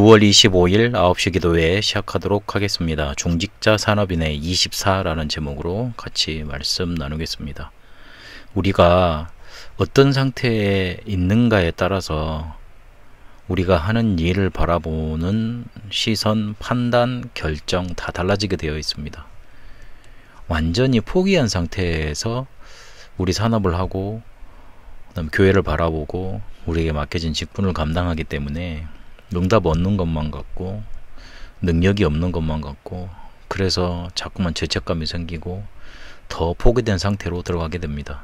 9월 25일 9시 기도회 시작하도록 하겠습니다. 중직자 산업인의 24라는 제목으로 같이 말씀 나누겠습니다. 우리가 어떤 상태에 있는가에 따라서 우리가 하는 일을 바라보는 시선, 판단, 결정 다 달라지게 되어 있습니다. 완전히 포기한 상태에서 우리 산업을 하고 그다음 교회를 바라보고 우리에게 맡겨진 직분을 감당하기 때문에 응답 없는 것만 같고 능력이 없는 것만 같고 그래서 자꾸만 죄책감이 생기고 더 포기된 상태로 들어가게 됩니다.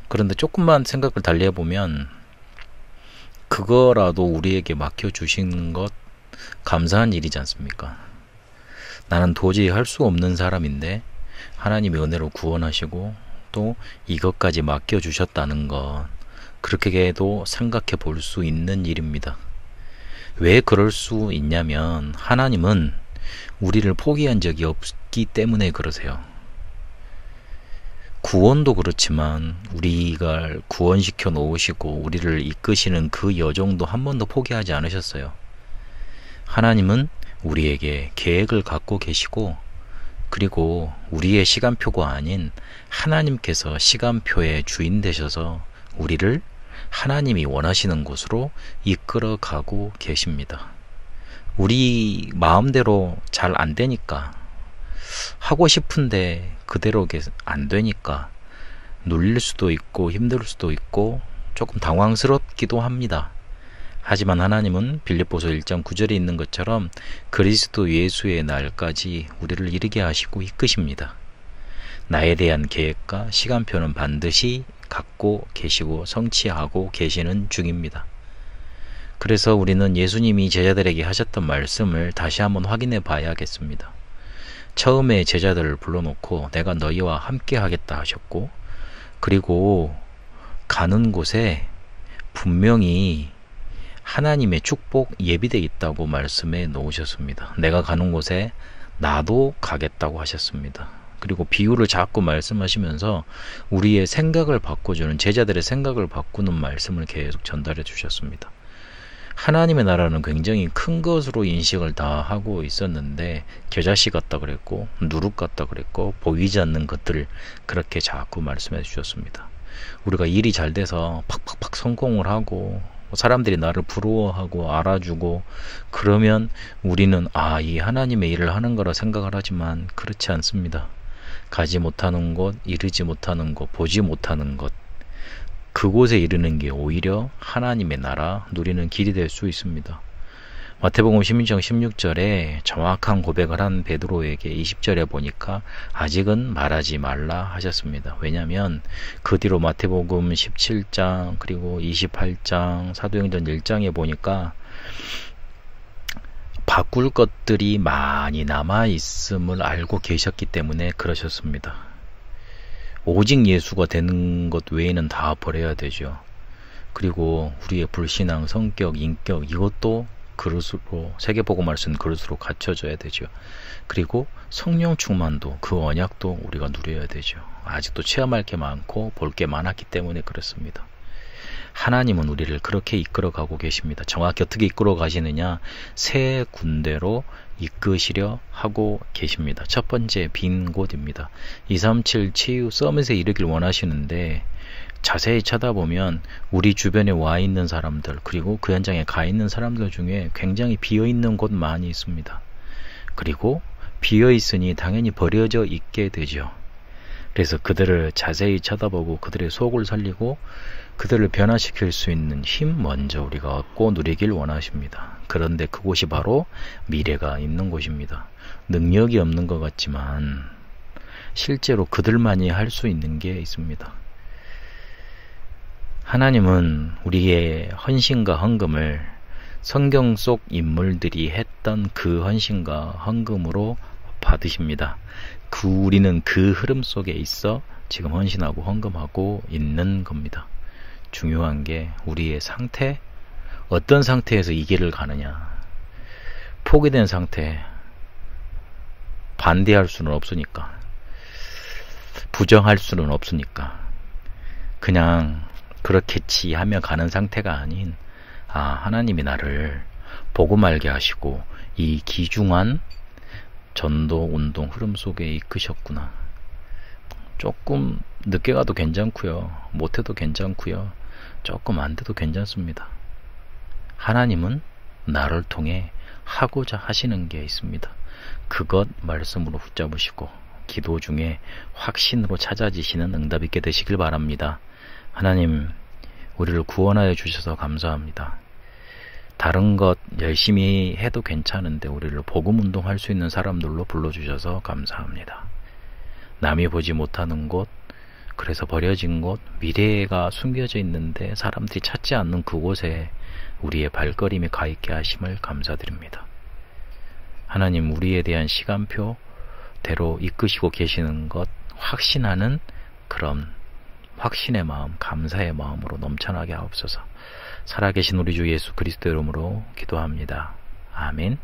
그런데 조금만 생각을 달리 해보면 그거라도 우리에게 맡겨주신 것 감사한 일이지 않습니까? 나는 도저히 할 수 없는 사람인데 하나님의 은혜로 구원하시고 또 이것까지 맡겨주셨다는 것, 그렇게도 생각해 볼 수 있는 일입니다. 왜 그럴 수 있냐면 하나님은 우리를 포기한 적이 없기 때문에 그러세요. 구원도 그렇지만 우리가 구원시켜 놓으시고 우리를 이끄시는 그 여정도 한 번도 포기하지 않으셨어요. 하나님은 우리에게 계획을 갖고 계시고 그리고 우리의 시간표가 아닌 하나님께서 시간표의 주인 되셔서 우리를 하나님이 원하시는 곳으로 이끌어가고 계십니다. 우리 마음대로 잘 안 되니까, 하고 싶은데 그대로 안 되니까 눌릴 수도 있고 힘들 수도 있고 조금 당황스럽기도 합니다. 하지만 하나님은 빌립보서 1장 9절에 있는 것처럼 그리스도 예수의 날까지 우리를 이르게 하시고 이끄십니다. 나에 대한 계획과 시간표는 반드시 갖고 계시고 성취하고 계시는 중입니다. 그래서 우리는 예수님이 제자들에게 하셨던 말씀을 다시 한번 확인해 봐야겠습니다. 처음에 제자들을 불러놓고 내가 너희와 함께 하겠다 하셨고, 그리고 가는 곳에 분명히 하나님의 축복 예비되어 있다고 말씀해 놓으셨습니다. 내가 가는 곳에 나도 가겠다고 하셨습니다. 그리고 비유를 자꾸 말씀하시면서 우리의 생각을 바꿔주는, 제자들의 생각을 바꾸는 말씀을 계속 전달해 주셨습니다. 하나님의 나라는 굉장히 큰 것으로 인식을 다 하고 있었는데 겨자씨 같다 그랬고 누룩 같다 그랬고 보이지 않는 것들을 그렇게 자꾸 말씀해 주셨습니다. 우리가 일이 잘 돼서 팍팍팍 성공을 하고 사람들이 나를 부러워하고 알아주고 그러면 우리는 이 하나님의 일을 하는 거라 생각을 하지만 그렇지 않습니다. 가지 못하는 곳, 이르지 못하는 곳, 보지 못하는 것, 그곳에 이르는 게 오히려 하나님의 나라 누리는 길이 될 수 있습니다. 마태복음 16장 16절에 정확한 고백을 한 베드로에게 20절에 보니까 아직은 말하지 말라 하셨습니다. 왜냐하면 그 뒤로 마태복음 17장 그리고 28장 사도행전 1장에 보니까 바꿀 것들이 많이 남아있음을 알고 계셨기 때문에 그러셨습니다. 오직 예수가 되는 것 외에는 다 버려야 되죠. 그리고 우리의 불신앙, 성격, 인격 이것도 그릇으로, 세계복음을 쓴 그릇으로 갖춰져야 되죠. 그리고 성령 충만도, 그 언약도 우리가 누려야 되죠. 아직도 체험할 게 많고 볼 게 많았기 때문에 그렇습니다. 하나님은 우리를 그렇게 이끌어가고 계십니다. 정확히 어떻게 이끌어 가시느냐, 세 군데로 이끄시려 하고 계십니다. 첫 번째 빈 곳입니다. 237 치유 서밋에 이르길 원하시는데 자세히 쳐다보면 우리 주변에 와 있는 사람들 그리고 그 현장에 가 있는 사람들 중에 굉장히 비어 있는 곳 많이 있습니다. 그리고 비어 있으니 당연히 버려져 있게 되죠. 그래서 그들을 자세히 쳐다보고 그들의 속을 살리고 그들을 변화시킬 수 있는 힘 먼저 우리가 얻고 누리길 원하십니다. 그런데 그곳이 바로 미래가 있는 곳입니다. 능력이 없는 것 같지만 실제로 그들만이 할 수 있는 게 있습니다. 하나님은 우리의 헌신과 헌금을 성경 속 인물들이 했던 그 헌신과 헌금으로 받으십니다. 우리는 그 흐름 속에 있어 지금 헌신하고 헌금하고 있는 겁니다. 중요한 게 우리의 상태, 어떤 상태에서 이 길을 가느냐. 포기된 상태, 반대할 수는 없으니까, 부정할 수는 없으니까 그냥 그렇겠지 하며 가는 상태가 아닌 하나님이 나를 복음 알게 하시고 이 귀중한 전도 운동 흐름 속에 이끄셨구나. 조금 늦게 가도 괜찮고요. 못해도 괜찮고요. 조금 안 돼도 괜찮습니다. 하나님은 나를 통해 하고자 하시는 게 있습니다. 그것 말씀으로 붙잡으시고 기도 중에 확신으로 찾아지시는 응답 있게 되시길 바랍니다. 하나님, 우리를 구원하여 주셔서 감사합니다. 다른 것 열심히 해도 괜찮은데 우리를 복음 운동할 수 있는 사람들로 불러주셔서 감사합니다. 남이 보지 못하는 곳, 그래서 버려진 곳, 미래가 숨겨져 있는데 사람들이 찾지 않는 그곳에 우리의 발걸음이 가 있게 하심을 감사드립니다. 하나님, 우리에 대한 시간표대로 이끄시고 계시는 것 확신하는 그런 확신의 마음, 감사의 마음으로 넘쳐나게 하옵소서. 살아계신 우리 주 예수 그리스도 이름으로 기도합니다. 아멘.